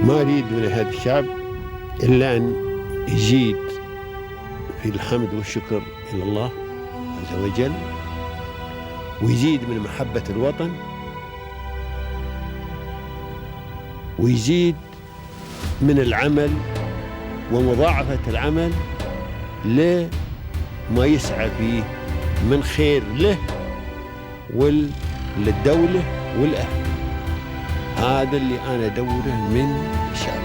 ما أريد من هذا الشعب إلا أن يزيد في الحمد والشكر إلى الله عز وجل، ويزيد من محبة الوطن، ويزيد من العمل ومضاعفة العمل لما يسعى فيه من خير له وللدولة والأهل. هذا اللي أنا أدوره من الشعب،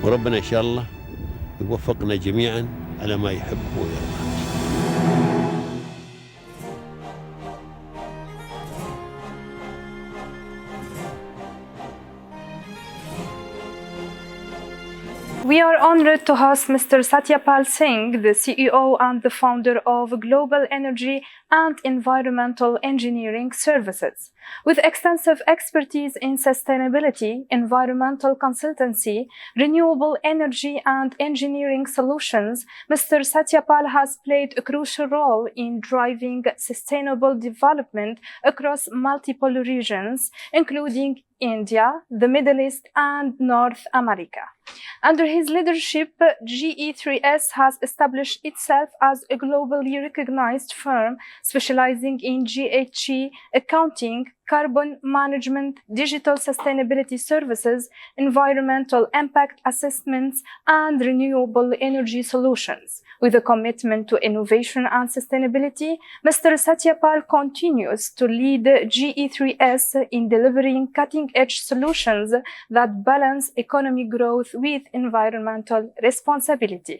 وربنا إن شاء الله يوفقنا جميعا على ما يحب ويرضى. We are honored to host Mr. Satyapal Singh, the CEO and the founder of Global Energy and Environmental Engineering Services. With extensive expertise in sustainability, environmental consultancy, renewable energy and engineering solutions, Mr. Satyapal has played a crucial role in driving sustainable development across multiple regions, including India, the Middle East, and North America. Under his leadership, GE3S has established itself as a globally recognized firm specializing in GHG accounting, carbon management, digital sustainability services, environmental impact assessments, and renewable energy solutions. With a commitment to innovation and sustainability, Mr. Satyapal continues to lead GE3S in delivering cutting-edge solutions that balance economic growth with environmental responsibility.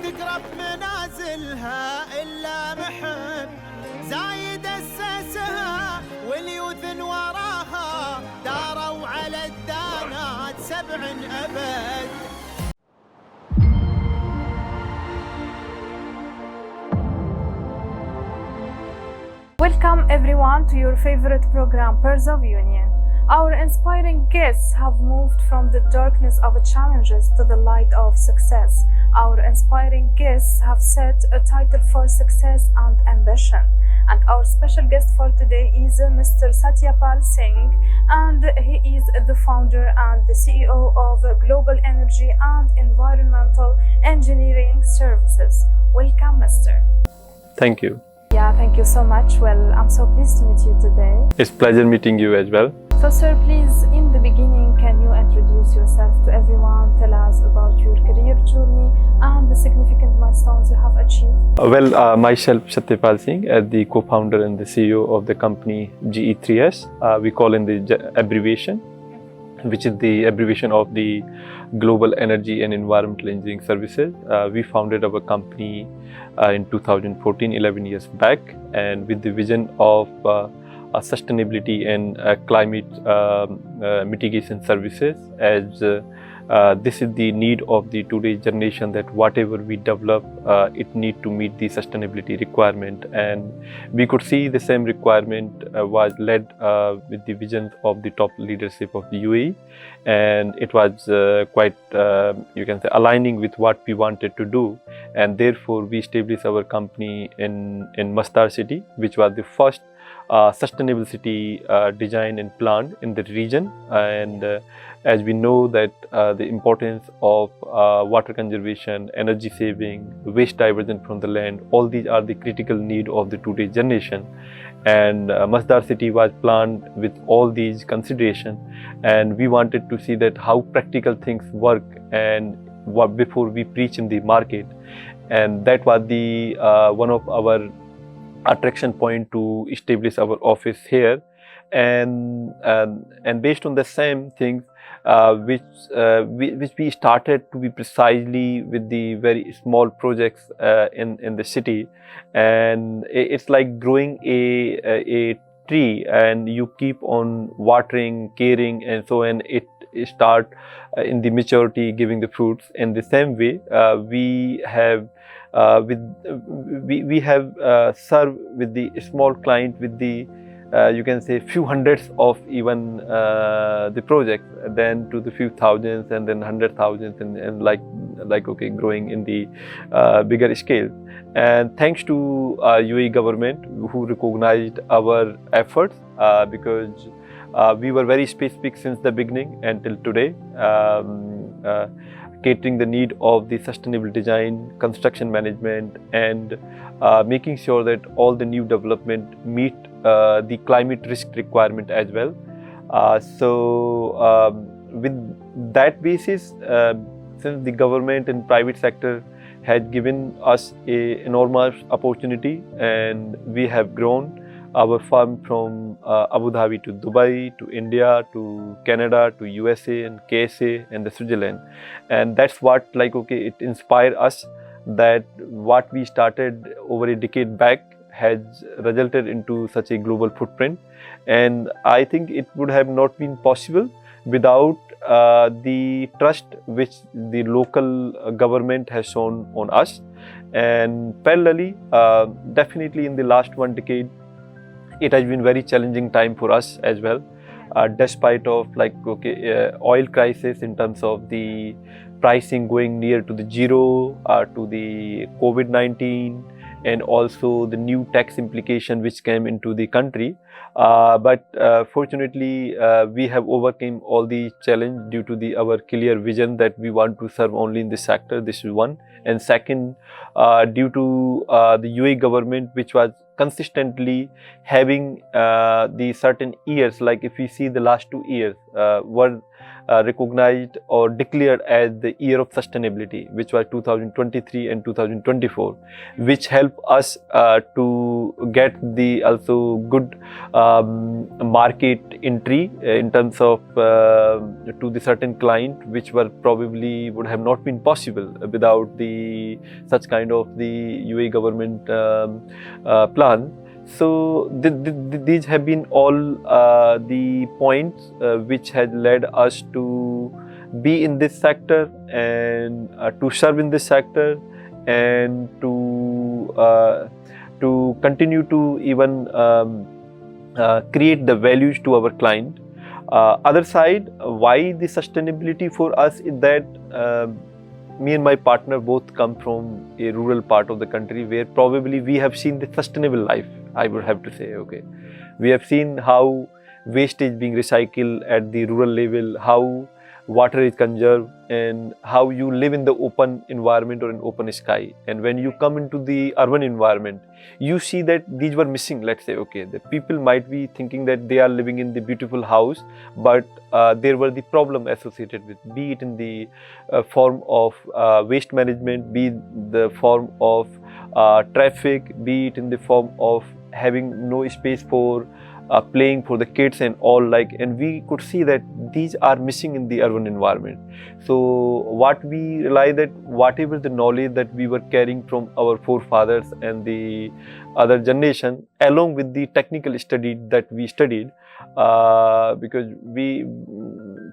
تقرب منازلها إلا محب زايد أسسها واليوثن وراها داروا على الدانات 7 أبد. Welcome everyone to your favorite program, Pearls of Union. Our inspiring guests have moved from the darkness of challenges to the light of success. Our inspiring guests have set a title for success and ambition. And our special guest for today is Mr. Satyapal Singh, and he is the founder and the CEO of Global Energy and Environmental Engineering Services. Welcome, Mr. Thank you. Yeah, thank you so much. Well, I'm so pleased to meet you today. It's a pleasure meeting you as well. So, sir, please, in the beginning, can you introduce yourself to everyone? Tell us about your career journey and the significant milestones you have achieved. Myself, Satyapal Singh, as the co-founder and the CEO of the company GE3S. We call in the abbreviation, which is the abbreviation of the Global Energy and Environmental Engineering Services. We founded our company in 2014, 11 years back, and with the vision of sustainability and climate mitigation services, as this is the need of the today's generation, that whatever we develop, it need to meet the sustainability requirement. And we could see the same requirement was led with the visions of the top leadership of the UAE, and it was quite, you can say, aligning with what we wanted to do. And therefore, we established our company in Masdar city, which was the first sustainable city designed and planned in the region. And as we know that the importance of water conservation, energy saving, waste diversion from the land, all these are the critical need of the today's generation. And Masdar city was planned with all these considerations, and we wanted to see that how practical things work and what before we preach in the market. And that was the one of our attraction point to establish our office here. And based on the same things, which we started to be precisely with the very small projects in the city. And it's like growing a tree, and you keep on watering, caring, and so on, it start in the maturity giving the fruits. In the same way, we have we have served with the small client with the you can say few hundreds of even the projects, then to the few thousands, and then 100,000, and like okay, growing in the bigger scale. And thanks to UAE government who recognized our efforts, because we were very specific since the beginning until today, catering the need of the sustainable design, construction management, and making sure that all the new development meet the climate risk requirement as well. With that basis, since the government and private sector had given us a enormous opportunity, and we have grown our firm from Abu Dhabi to Dubai to India to Canada to USA and KSA and the Switzerland. And that's what like okay, it inspired us that what we started over a decade back has resulted into such a global footprint. And I think it would have not been possible without the trust which the local government has shown on us. And parallelly, definitely in the last one decade, it has been very challenging time for us as well, despite of like okay, oil crisis in terms of the pricing going near to the zero, to the COVID-19, and also the new tax implication which came into the country. But fortunately, we have overcome all the challenge due to our clear vision that we want to serve only in this sector. This is one. And second, due to the UAE government, which was consistently having the certain years, like if we see the last 2 years, were recognized or declared as the year of sustainability, which was 2023 and 2024, which helped us to get the also good market entry in terms of to the certain client, which were probably would have not been possible without the such kind of the UAE government plan. So these have been all the points which had led us to be in this sector and to serve in this sector, and to continue to even create the values to our client. Other side, why the sustainability for us is that me and my partner both come from a rural part of the country where probably we have seen the sustainable life, I would have to say, okay. We have seen how waste is being recycled at the rural level, how water is conserved, and how you live in the open environment or an open sky. And when you come into the urban environment, you see that these were missing. Let's say, okay, the people might be thinking that they are living in the beautiful house, but there were the problem associated with, be it in the form of waste management, be it the form of traffic, be it in the form of having no space for playing for the kids and all, like, and we could see that these are missing in the urban environment. So what we realized that whatever the knowledge that we were carrying from our forefathers and the other generation, along with the technical study that we studied, because we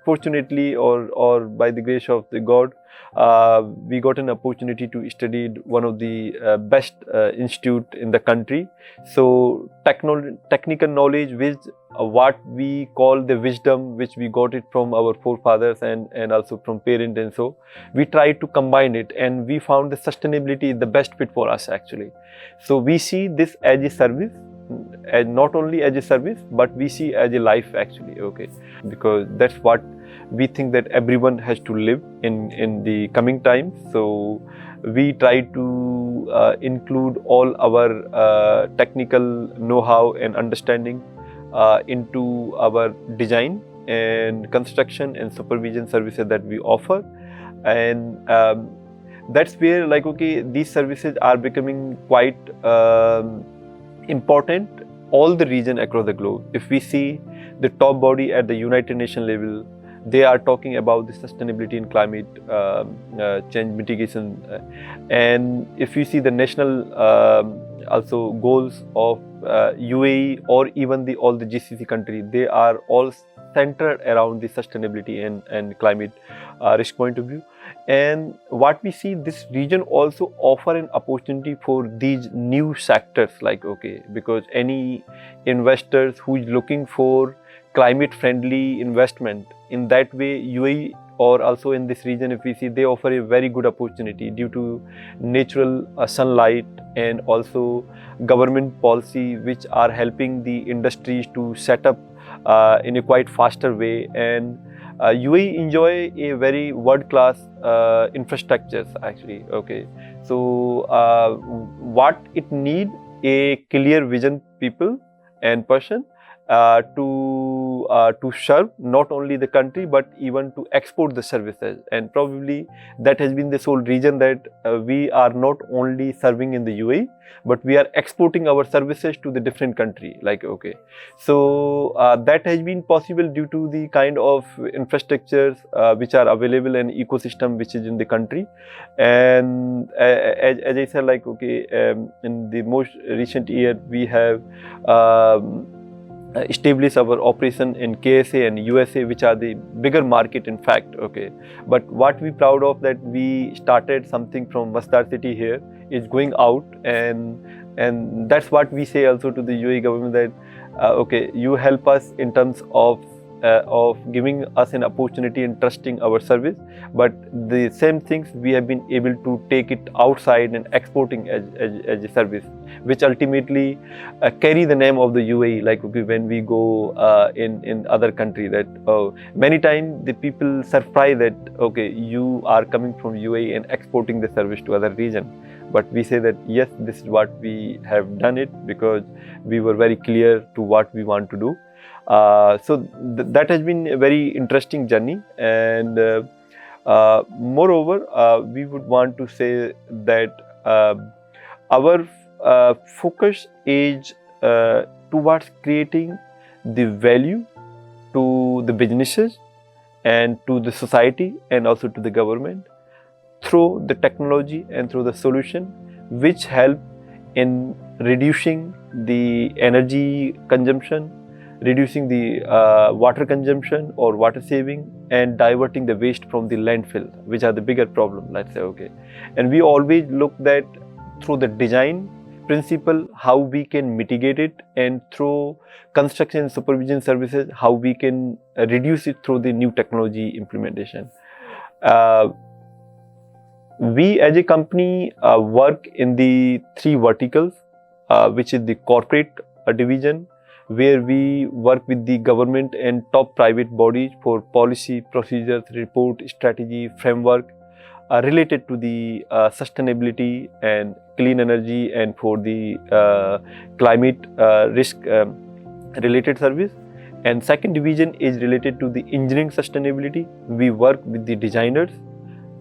fortunately or by the grace of the God, we got an opportunity to study one of the best institute in the country. So technical knowledge with what we call the wisdom which we got it from our forefathers and also from parents, and so we tried to combine it, and we found the sustainability is the best fit for us actually. So we see this as a service, as not only as a service, but we see as a life actually, okay, because that's what we think that everyone has to live in the coming times. So we try to include all our technical know-how and understanding into our design and construction and supervision services that we offer. And that's where, like, okay, these services are becoming quite important all the region across the globe. If we see the top body at the United Nations level, they are talking about the sustainability and climate change mitigation. And if you see the national also goals of UAE or even all the GCC countries, they are all centered around the sustainability and climate risk point of view. And what we see, this region also offer an opportunity for these new sectors, like because any investors who is looking for climate friendly investment, in that way UAE or also in this region, if we see, they offer a very good opportunity due to natural sunlight and also government policy which are helping the industries to set up in a quite faster way. And UAE enjoy a very world-class infrastructures actually. So what it need, a clear vision people and person to serve not only the country but even to export the services. And probably that has been the sole reason that we are not only serving in the UAE but we are exporting our services to the different country, so that has been possible due to the kind of infrastructures which are available and ecosystem which is in the country. And as I said, in the most recent year we have establish our operation in KSA and USA, which are the bigger market in fact. But what we proud of that we started something from Masdar city here, is going out, and that's what we say also to the UAE government that you help us in terms of giving us an opportunity and trusting our service, but the same things we have been able to take it outside and exporting as a service, which ultimately carry the name of the UAE. When we go in other country, that many times the people surprised that you are coming from UAE and exporting the service to other region. But we say that yes, this is what we have done it because we were very clear to what we want to do. So that has been a very interesting journey. And moreover, we would want to say that our focus is towards creating the value to the businesses and to the society and also to the government through the technology and through the solution which help in reducing the energy consumption, reducing the water consumption or water saving, and diverting the waste from the landfill, which are the bigger problem, let's say. And we always look that through the design principle how we can mitigate it, and through construction and supervision services how we can reduce it through the new technology implementation. We as a company work in the 3 verticals, which is the corporate division, where we work with the government and top private bodies for policy, procedures, report, strategy, framework related to the sustainability and clean energy and for the climate risk related service. And second division is related to the engineering sustainability. We work with the designers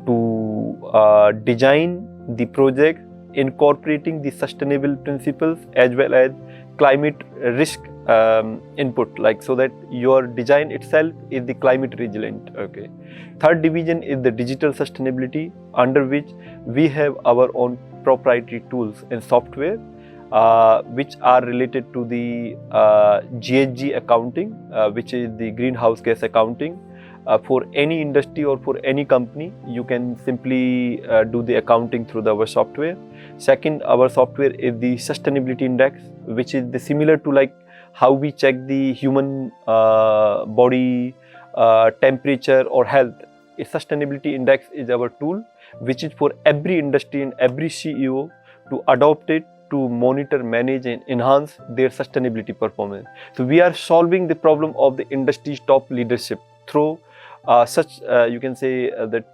to design the project incorporating the sustainable principles as well as climate risk input, so that your design itself is the climate resilient. Third division is the digital sustainability, under which we have our own proprietary tools and software which are related to the GHG accounting, which is the greenhouse gas accounting. For any industry or for any company, you can simply do the accounting through our software. Second, our software is the sustainability index, which is the similar to how we check the human body temperature or health. A sustainability index is our tool, which is for every industry and every CEO to adopt it to monitor, manage and enhance their sustainability performance. So we are solving the problem of the industry's top leadership through such you can say that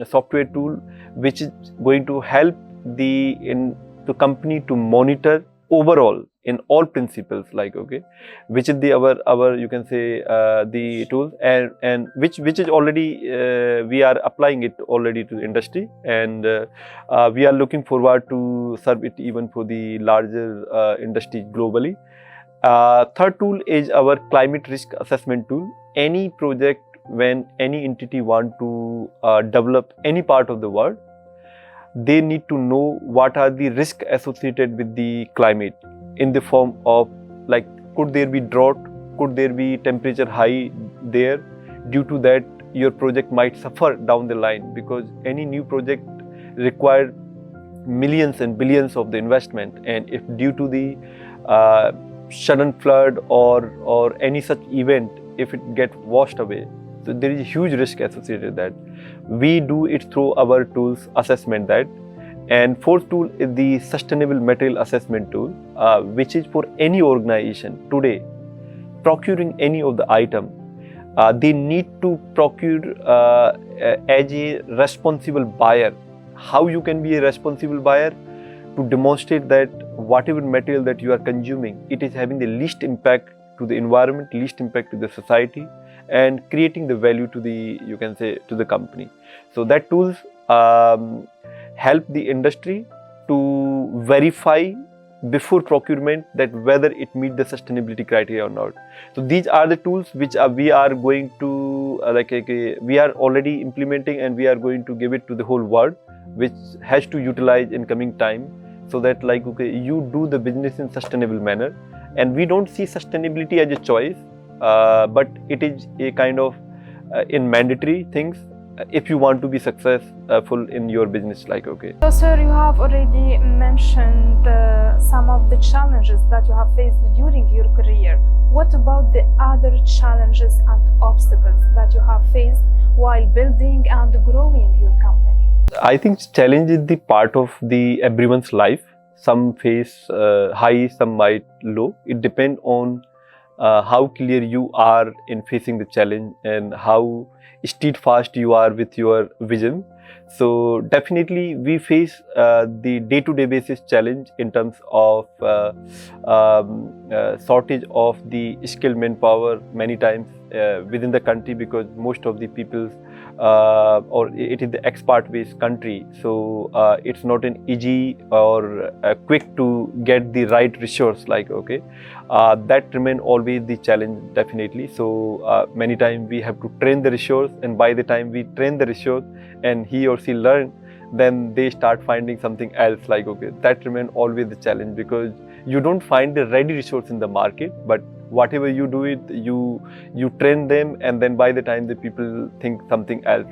software tool, which is going to help the company to monitor overall in all principles, which is the our you can say the tool, and which is already we are applying it already to the industry, and we are looking forward to serve it even for the larger industry globally. Third tool is our climate risk assessment tool. Any project, when any entity want to develop any part of the world, they need to know what are the risks associated with the climate, in the form of could there be drought, could there be temperature high there, due to that your project might suffer down the line, because any new project requires millions and billions of the investment, and if due to the sudden flood or any such event, if it gets washed away, so there is a huge risk associated with that. We do it through our tools assessment that. And fourth tool is the sustainable material assessment tool, which is for any organization today procuring any of the item. They need to procure as a responsible buyer. How you can be a responsible buyer? To demonstrate that whatever material that you are consuming, it is having the least impact to the environment, least impact to the society, and creating the value to the, you can say, to the company. So that tools help the industry to verify before procurement that whether it meets the sustainability criteria or not. So these are the tools which we are going to we are already implementing, and we are going to give it to the whole world, which has to utilize in coming time, so that you do the business in sustainable manner. And we don't see sustainability as a choice, but it is a kind of in mandatory things if you want to be successful in your business. So sir, you have already mentioned some of the challenges that you have faced during your career. What about the other challenges and obstacles that you have faced while building and growing your company? I think challenge is the part of the everyone's life. Some face high, some might low. It depends on how clear you are in facing the challenge and how steadfast you are with your vision. So definitely we face the day-to-day basis challenge in terms of shortage of the skilled manpower many times within the country, because most of the people or it is the expat-based country, so it's not an easy or quick to get the right resource. That remain always the challenge definitely. So many times we have to train the resource, and by the time we train the resource and he or she learn, then they start finding something else. That remain always the challenge, because you don't find the ready resource in the market, but whatever you do it, you train them, and then by the time the people think something else.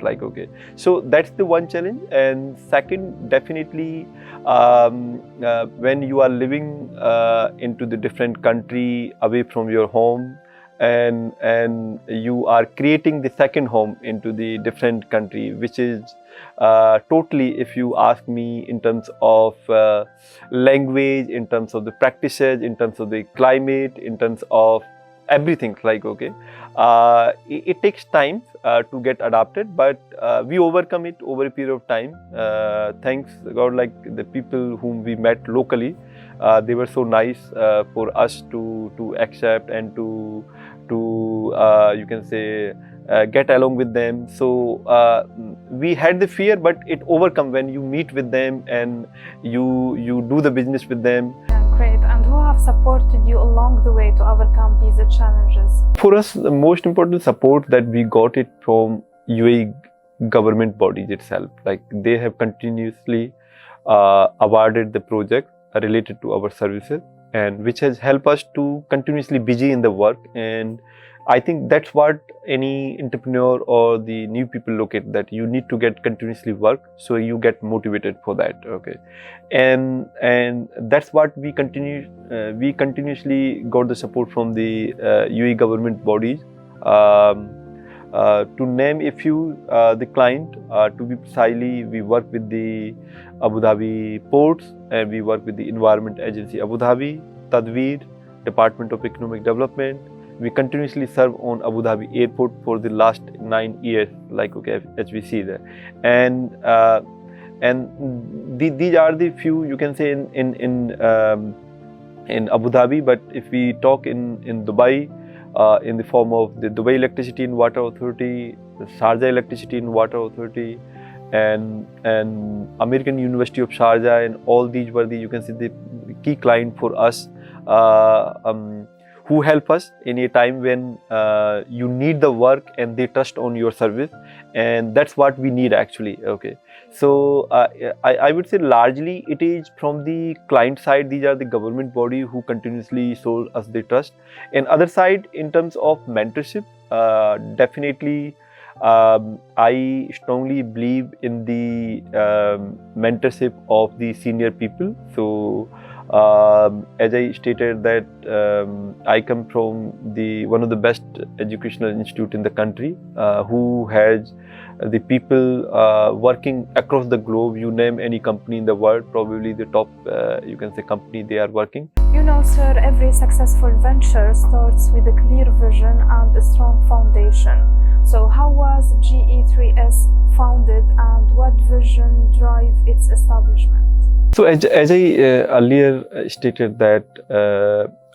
So that's the one challenge. And second, definitely when you are living into the different country away from your home, and you are creating the second home into the different country, which is totally, if you ask me, in terms of language, in terms of the practices, in terms of the climate, in terms of everything. It takes time to get adapted, but we overcome it over a period of time. Thanks God, the people whom we met locally, they were so nice for us to accept and to you can say get along with them. So we had the fear, but it overcome when you meet with them and you do the business with them. Great. And who have supported you along the way to overcome these challenges? For us, the most important support that we got it from UAE government bodies itself. They have continuously awarded the project related to our services, and which has helped us to continuously busy in the work. And I think that's what any entrepreneur or the new people look at, that you need to get continuously work, so you get motivated for that. And that's what we continuously got the support from the UAE government bodies. To name a few, the client, to be precisely, we work with the Abu Dhabi ports, and we work with the Environment Agency Abu Dhabi, Tadweer, Department of Economic Development. We continuously serve on Abu Dhabi airport for the last 9 years, as we see there. And these are the few, you can say, in Abu Dhabi. But if we talk in Dubai, in the form of the Dubai Electricity and Water Authority, the Sharjah Electricity and Water Authority, and American University of Sharjah, and all these were the, you can say, the key client for us, who help us in a time when you need the work and they trust on your service, and that's what we need actually. So I would say largely it is from the client side. These are the government body who continuously show us the trust. And other side, in terms of mentorship, definitely I strongly believe in the mentorship of the senior people. So, as I stated that I come from one of the best educational institute in the country, who has the people working across the globe. You name any company in the world, probably the top, you can say, company they are working. You know, sir, every successful venture starts with a clear vision and a strong foundation. So how was GE3S founded and what vision drive its establishment? So as I earlier stated that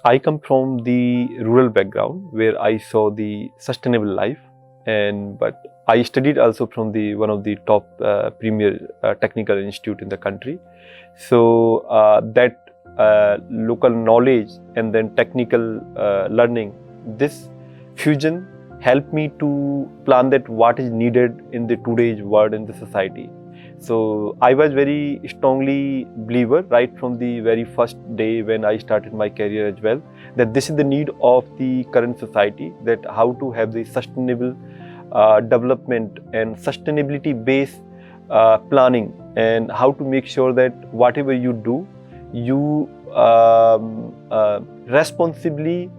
I come from the rural background where I saw the sustainable life, but I studied also from one of the top premier technical institute in the country. So that local knowledge and then technical learning, this fusion helped me to plan that what is needed in the today's world in the society. So I was very strongly believer right from the very first day when I started my career as well, that this is the need of the current society, that how to have the sustainable development and sustainability based planning, and how to make sure that whatever you do, you responsibly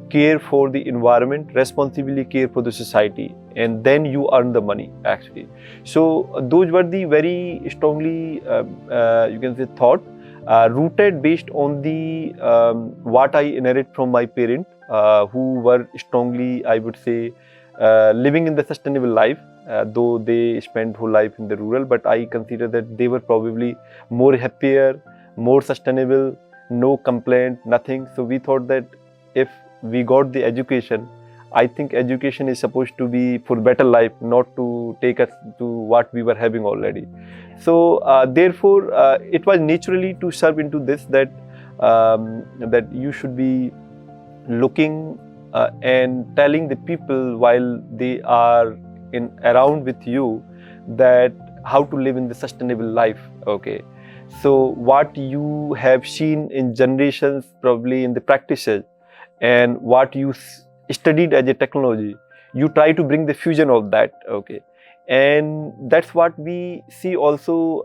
care for the environment, responsibly care for the society, and then you earn the money actually. So those were the very strongly you can say thought rooted based on the what I inherit from my parents, who were strongly, I would say, living in the sustainable life, though they spent whole life in the rural, but I consider that they were probably more happier, more sustainable, no complaint, nothing. So we thought that if we got the education, I think education is supposed to be for better life, not to take us to what we were having already. So therefore it was naturally to serve into this, that that you should be looking and telling the people while they are around with you, that how to live in the sustainable life. Okay, so what you have seen in generations, probably in the practices, and what you studied as a technology, you try to bring the fusion of that. Okay, and that's what we see also.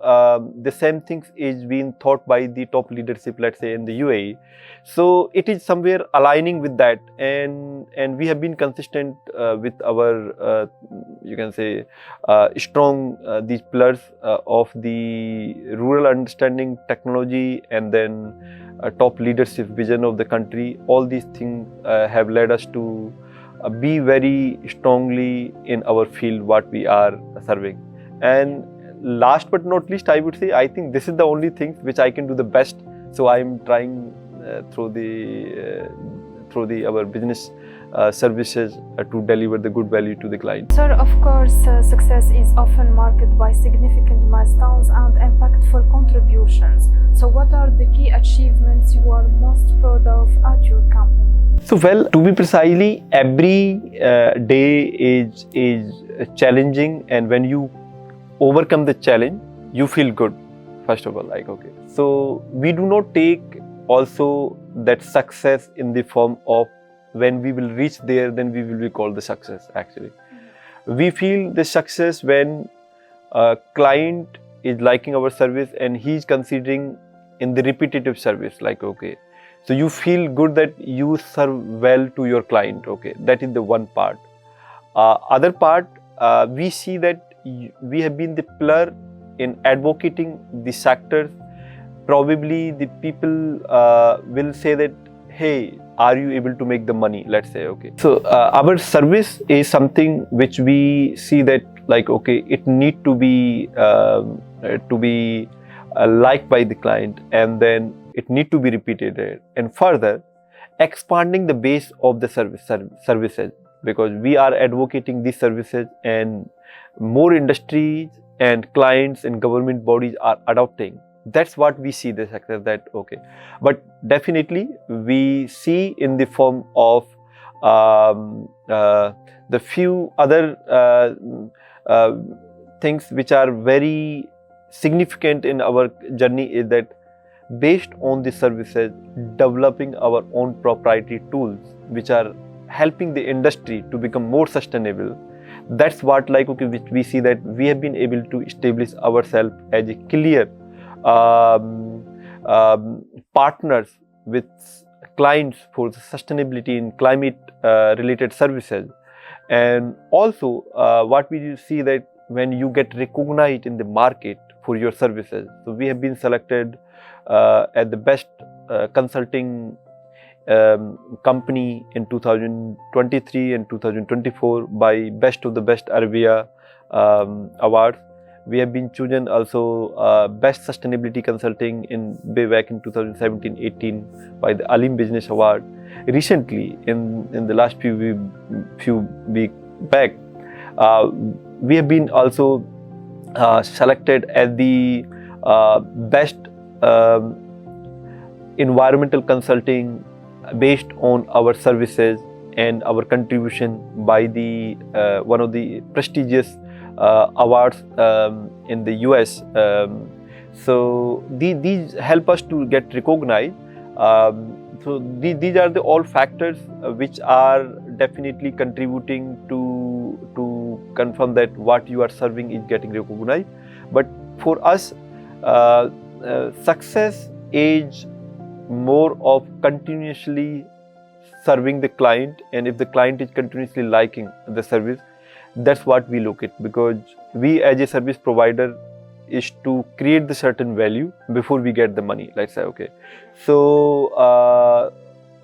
The same things is being thought by the top leadership, let's say in the UAE. So it is somewhere aligning with that, and we have been consistent with our you can say strong these pillars of the rural understanding, technology, and then top leadership vision of the country. All these things have led us to be very strongly in our field what we are serving. And last but not least, I would say, I think this is the only thing which I can do the best. So I am trying through our business services to deliver the good value to the client. Sir, of course, success is often marked by significant milestones and impactful contributions. So what are the key achievements you are most proud of at your company? So well, to be precisely, every day is challenging, and when you overcome the challenge, you feel good, first of all, like, okay. So we do not take also that success in the form of when we will reach there, then we will be called the success actually. We feel the success when a client is liking our service and he is considering in the repetitive service, like, okay. So you feel good that you serve well to your client, okay. That is the one part. Other part, we see that we have been the pillar in advocating the sectors. Probably the people will say that, hey, are you able to make the money, let's say, okay. So our service is something which we see that, like, okay, it need to be liked by the client, and then it need to be repeated, and further expanding the base of the services, because we are advocating these services and more industries and clients and government bodies are adopting. That's what we see the success, that okay. But definitely we see in the form of the few other things which are very significant in our journey, is that based on the services, developing our own proprietary tools which are helping the industry to become more sustainable, That's what like okay, which we see that we have been able to establish ourselves as a clear partners with clients for the sustainability in climate related services. And also what we see that when you get recognized in the market for your services, so we have been selected as the best consulting company in 2023 and 2024 by Best of the Best Arabia awards. We have been chosen also Best Sustainability Consulting in way back in 2017-18 by the Alim Business Award. Recently, in the last few weeks back, we have been also selected as the best environmental consulting based on our services and our contribution by the one of the prestigious awards in the US. So these help us to get recognized. So these are the all factors which are definitely contributing to confirm that what you are serving is getting recognized. But for us, success is more of continuously serving the client, and if the client is continuously liking the service, that's what we look at, because we as a service provider is to create the certain value before we get the money, let's say. Okay, so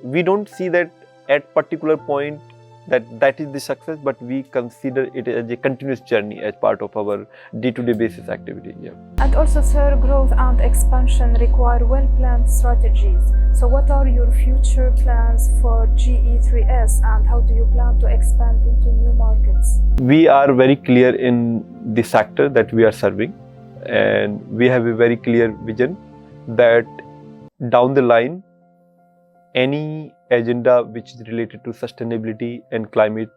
we don't see that at particular point that is the success, but we consider it as a continuous journey as part of our day-to-day basis activity. Yeah. And also, sir, growth and expansion require well-planned strategies. So what are your future plans for GE3S, and how do you plan to expand into new markets? We are very clear in the sector that we are serving, and we have a very clear vision that down the line, any agenda which is related to sustainability and climate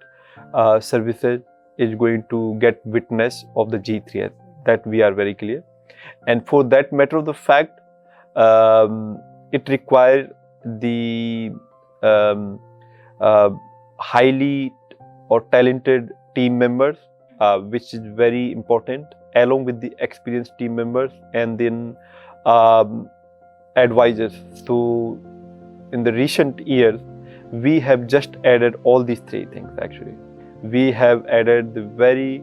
services is going to get witness of the GE3S. That we are very clear. And for that matter of the fact, it requires the highly or talented team members, which is very important, along with the experienced team members, and then advisors. So in the recent years, we have just added all these three things actually. We have added the very,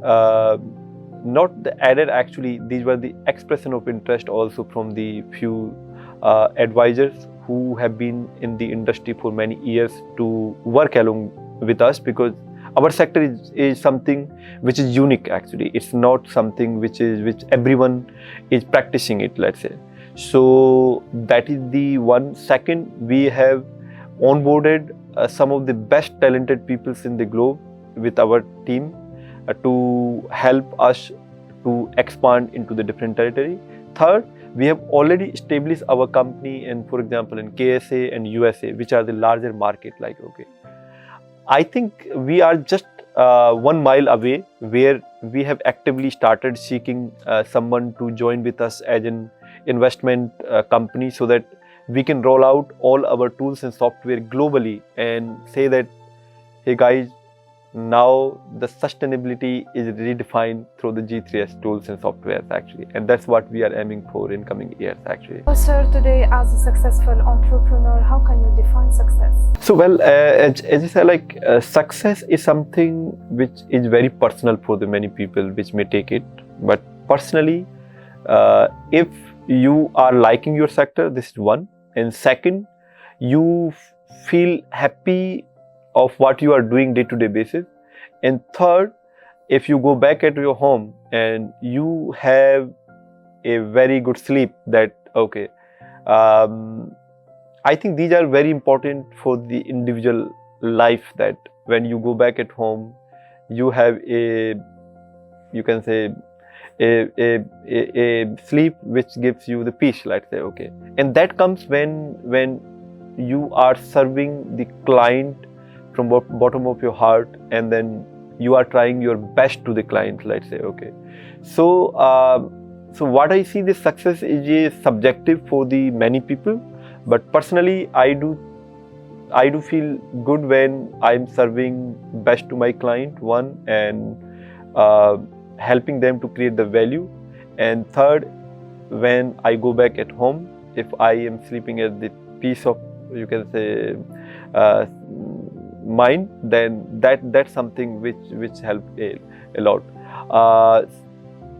not the added actually, these were the expression of interest also from the few advisors who have been in the industry for many years to work along with us, because our sector is something which is unique actually. It's not something which everyone is practicing it, let's say. So that is the one. Second, we have onboarded some of the best talented people in the globe with our team to help us to expand into the different territory. Third, we have already established our company in, for example, in KSA and USA, which are the larger market. Like, okay, I think we are just 1 mile away, where we have actively started seeking someone to join with us as an investment company, so that we can roll out all our tools and software globally and say that, hey guys, now the sustainability is redefined through the GE3S tools and software actually, and that's what we are aiming for in coming years actually. So sir, today as a successful entrepreneur, how can you define success? So well, as I said, like success is something which is very personal for the many people which may take it, but personally, if you are liking your sector, this is one, and second, you feel happy of what you are doing day-to-day basis, and third, if you go back at your home and you have a very good sleep, that okay, I think these are very important for the individual life, that when you go back at home, you have a, you can say, a sleep which gives you the peace, let's say, okay, and that comes when you are serving the client from bottom of your heart, and then you are trying your best to the client, let's say, okay. So so what I see, this success is a subjective for the many people, but personally I do I do feel good when I'm serving best to my client, one, and helping them to create the value, and third, when I go back at home, if I am sleeping at the peace of, you can say, uh, mind, then that's something which helped a lot. Uh,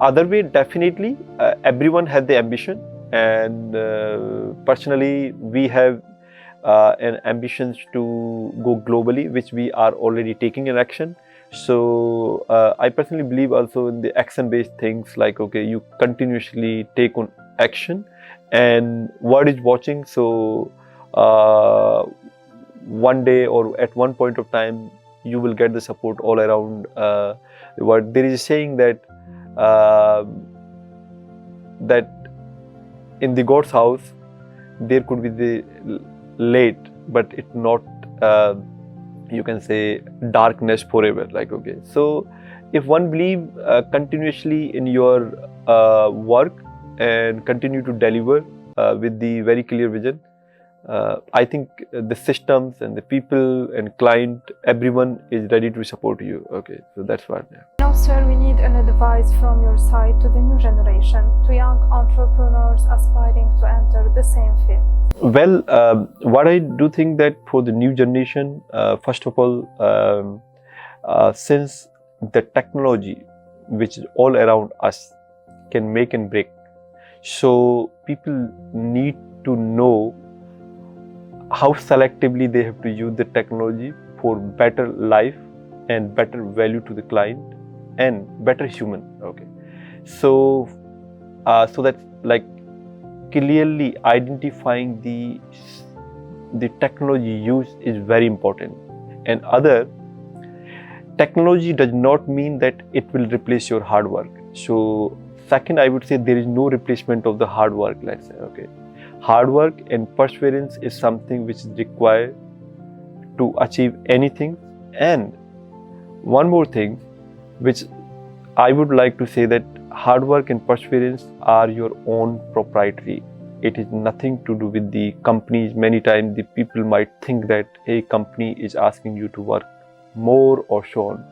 Other way, definitely, everyone has the ambition, and personally, we have an ambitions to go globally, which we are already taking in action. So I personally believe also in the action-based things, like, okay, you continuously take on action, and world is watching. So one day or at one point of time, you will get the support all around the world. There is a saying that that in the God's house there could be the late, but it's not you can say darkness forever. Like, okay, so if one believe continuously in your work and continue to deliver with the very clear vision, I think the systems and the people and client, everyone is ready to support you. Okay, so that's what. Yeah. Now, sir, we need an advice from your side to the new generation, to young entrepreneurs aspiring to enter the same field. Well, what I do think that for the new generation, first of all, since the technology which is all around us can make and break, so people need to know how selectively they have to use the technology for better life and better value to the client and better human. Okay, so so that's like clearly identifying the technology use is very important. And other, technology does not mean that it will replace your hard work. So second, I would say there is no replacement of the hard work, let's say. Okay, hard work and perseverance is something which is required to achieve anything. And one more thing which I would like to say, that hard work and perseverance are your own proprietary. It is nothing to do with the companies. Many times the people might think that a company is asking you to work more or so on.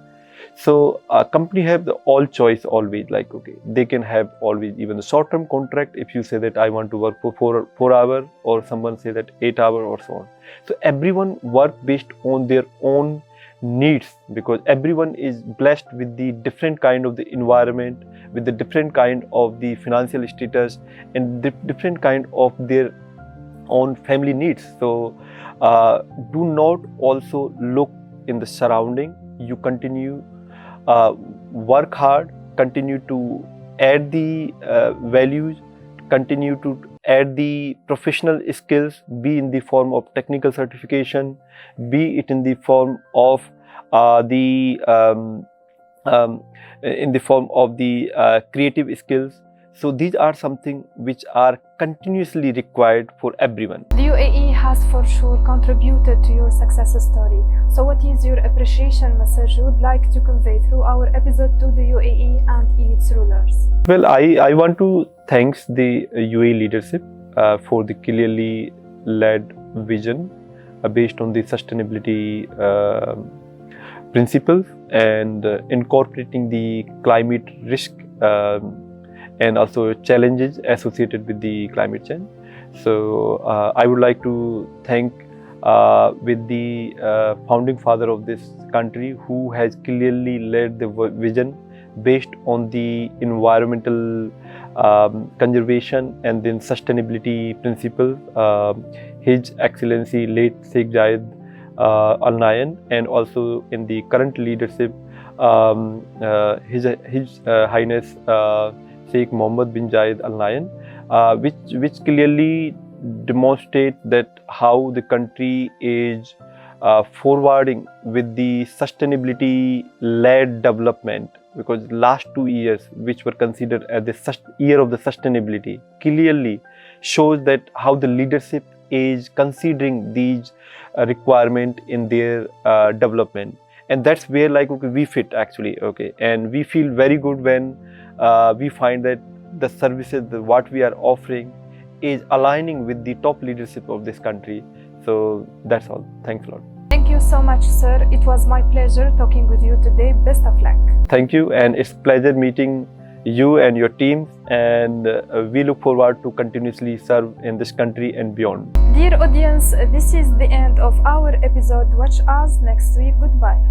So a company have the all choice always, like, okay, they can have always even a short-term contract. If you say that I want to work for 4 hours, or someone say that 8 hours or so on. So everyone work based on their own needs, because everyone is blessed with the different kind of the environment, with the different kind of the financial status, and the different kind of their own family needs. So do not also look in the surrounding. You continue work hard, continue to add the values, continue to add the professional skills, be in the form of technical certification, be it in the form of creative skills. So these are something which are continuously required for everyone. The UAE has for sure contributed to your success story. So what is your appreciation message you would like to convey through our episode to the UAE and its rulers? Well, I want to thank the UAE leadership for the clearly led vision based on the sustainability principles, and incorporating the climate risk and also challenges associated with the climate change. So I would like to thank with the founding father of this country, who has clearly led the vision based on the environmental conservation and then sustainability principles. His Excellency late Sheikh Zayed Al Nahyan, and also in the current leadership, His Highness Sheikh Mohammed bin Zayed Al Nahyan, which clearly demonstrate that how the country is forwarding with the sustainability-led development. Because last 2 years, which were considered as the year of the sustainability, clearly shows that how the leadership is considering these requirement in their development. And that's where, like, okay, we fit actually. Okay, and we feel very good when we find that the services, what we are offering, is aligning with the top leadership of this country. So that's all. Thanks a lot. Thank you so much, sir. It was my pleasure talking with you today. Best of luck. Thank you, and it's pleasure meeting you and your team, and we look forward to continuously serve in this country and beyond. Dear audience, this is the end of our episode. Watch us next week. Goodbye.